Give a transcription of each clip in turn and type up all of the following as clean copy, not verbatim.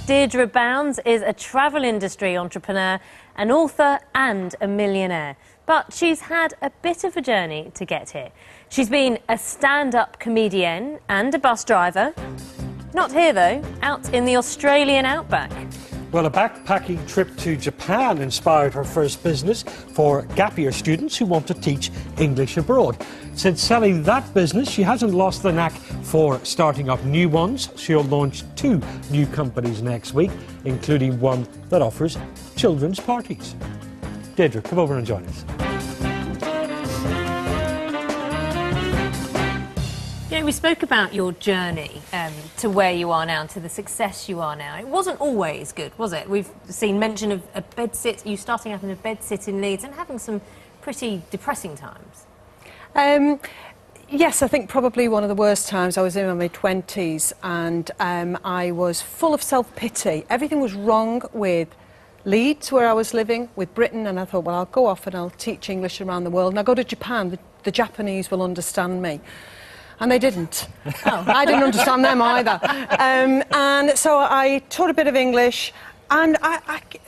Deirdre Bounds is a travel industry entrepreneur, an author and a millionaire. But she's had a bit of a journey to get here. She's been a stand-up comedian and a bus driver. Not here, though, out in the Australian outback. Well, a backpacking trip to Japan inspired her first business for gap year students who want to teach English abroad. Since selling that business, she hasn't lost the knack for starting up new ones. She'll launch 2 new companies next week, including one that offers children's parties. Deirdre, come over and join us. You know, we spoke about your journey to where you are now, to the success you are now. It wasn't always good, was it? We've seen mention of a bedsit, you starting up in a bedsit in Leeds and having some pretty depressing times. Yes, I think probably one of the worst times. I was in my mid-20s and I was full of self-pity. Everything was wrong with Leeds, where I was living, with Britain, and I thought, well, I'll go off and I'll teach English around the world. And I'll go to Japan, the Japanese will understand me. And they didn't. Oh. I didn't understand them either. And so I taught a bit of English, and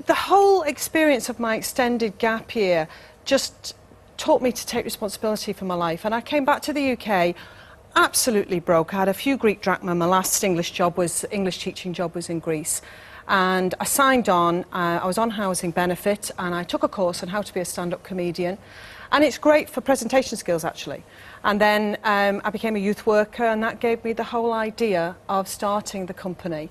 the whole experience of my extended gap year just taught me to take responsibility for my life. And I came back to the UK absolutely broke. I had a few Greek drachma. My last English teaching job was in Greece. And I signed on, I was on housing benefit, and I took a course on how to be a stand-up comedian. And it's great for presentation skills, actually. And then I became a youth worker, and that gave me the whole idea of starting the company.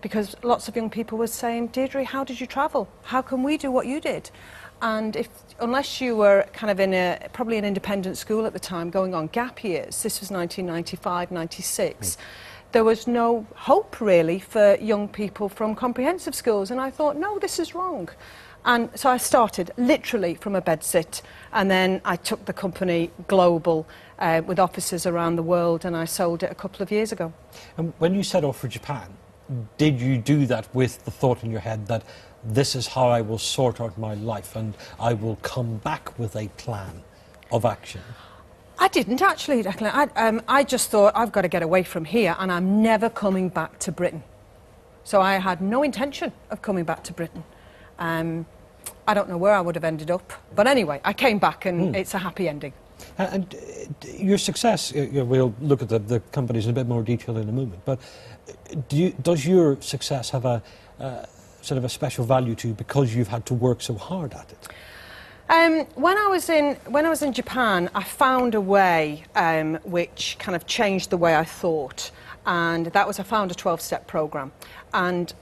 Because lots of young people were saying, Deirdre, how did you travel? How can we do what you did? And unless you were kind of probably an independent school at the time, going on gap years, this was 1995, 96, there was no hope, really, for young people from comprehensive schools. And I thought, no, this is wrong. And so I started literally from a bedsit, and then I took the company global with offices around the world, and I sold it a couple of years ago. And when you set off for Japan, did you do that with the thought in your head that this is how I will sort out my life and I will come back with a plan of action? I didn't actually, Declan. I just thought, I've got to get away from here, and I'm never coming back to Britain. So I had no intention of coming back to Britain. I don't know where I would have ended up, but anyway, I came back, and it's a happy ending. And your success, we'll look at the companies in a bit more detail in a moment, but does your success have a sort of a special value to you because you've had to work so hard at it? When I was in Japan, I found a way which kind of changed the way I thought, and that was I found a 12-step program. And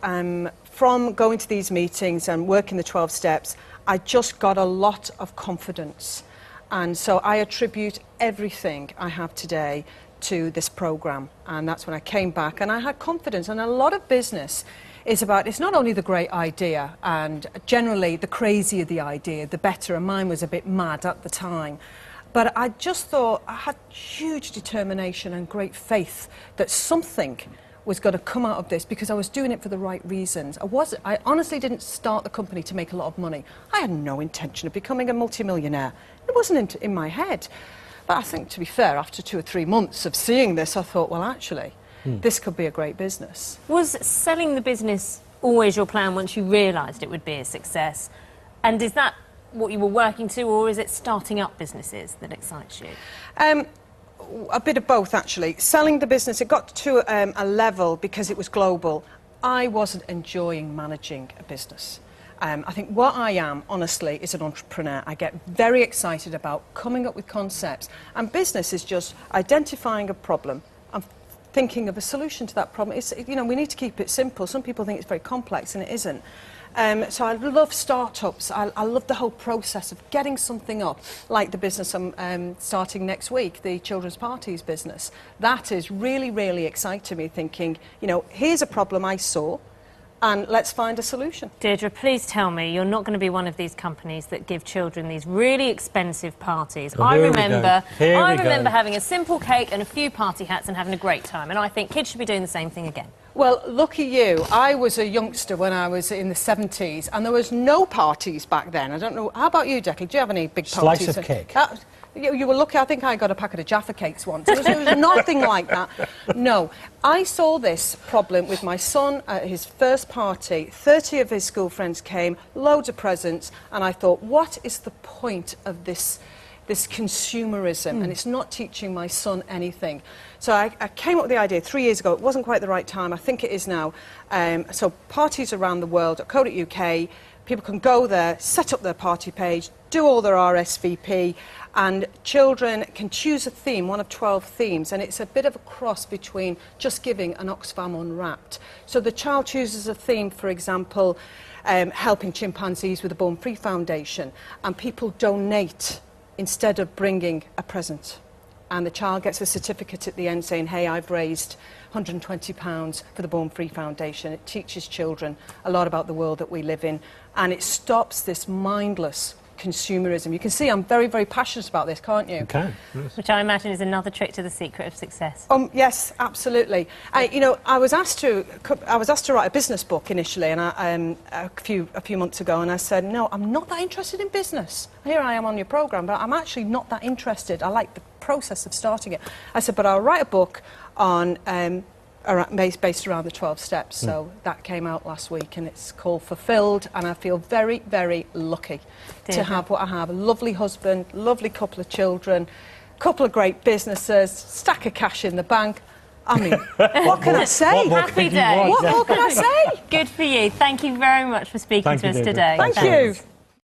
from going to these meetings and working the 12 steps, I just got a lot of confidence. And so I attribute everything I have today to this program. And that's when I came back and I had confidence. And a lot of business is about, it's not only the great idea, and generally the crazier the idea, the better. And mine was a bit mad at the time. But I just thought I had huge determination and great faith that something was going to come out of this, because I was doing it for the right reasons. I honestly didn't start the company to make a lot of money. I had no intention of becoming a multimillionaire. It wasn't in my head. But I think, to be fair, after 2 or 3 months of seeing this, I thought, well, actually, this could be a great business. Was selling the business always your plan once you realised it would be a success? And is that what you were working to, or is it starting up businesses that excites you? A bit of both, actually. Selling the business, it got to a level, because it was global, I wasn't enjoying managing a business. I think what I am, honestly, is an entrepreneur. I get very excited about coming up with concepts. And business is just identifying a problem and thinking of a solution to that problem. We need to keep it simple. Some people think it's very complex, and it isn't. So I love startups. I love the whole process of getting something up, like the business I'm starting next week, the children's parties business. That is really, really exciting me, thinking, here's a problem I saw, and let's find a solution. Deirdre, please tell me you're not going to be one of these companies that give children these really expensive parties. Oh, I remember having a simple cake and a few party hats and having a great time, and I think kids should be doing the same thing again. Well, lucky you. I was a youngster when I was in the 70s, and there was no parties back then. I don't know. How about you, Declan? Do you have any big parties? Slice of cake. You were lucky. I think I got a packet of Jaffa cakes once. It was nothing like that. No. I saw this problem with my son at his first party. 30 of his school friends came, loads of presents, and I thought, what is the point of this consumerism? And it's not teaching my son anything. So I came up with the idea 3 years ago. It wasn't quite the right time. I think it is now. So parties around the world at .co.uk, people can go there, set up their party page, do all their RSVP, and children can choose a theme, one of 12 themes, and it's a bit of a cross between Just Giving and Oxfam Unwrapped. So the child chooses a theme, for example, helping chimpanzees with the Born Free Foundation, and people donate instead of bringing a present. And the child gets a certificate at the end saying, hey, I've raised £120 for the Born Free Foundation. It teaches children a lot about the world that we live in, and it stops this mindless consumerism. You can see I'm very, very passionate about this, can't you? Okay. Yes. Which I imagine is another trick to the secret of success. Yes, absolutely. You know, I was asked to write a business book initially, and a few months ago, and I said, no, I'm not that interested in business. Here I am on your programme, but I'm actually not that interested. I like the process of starting it. I said, but I'll write a book on based around the 12 steps. So that came out last week, and it's called Fulfilled, and I feel very, very lucky to have what I have. A lovely husband, lovely couple of children, couple of great businesses, stack of cash in the bank. I mean, what can I say? Happy day. What more can I say? Good for you. Thank you very much for speaking to us today. Thank you.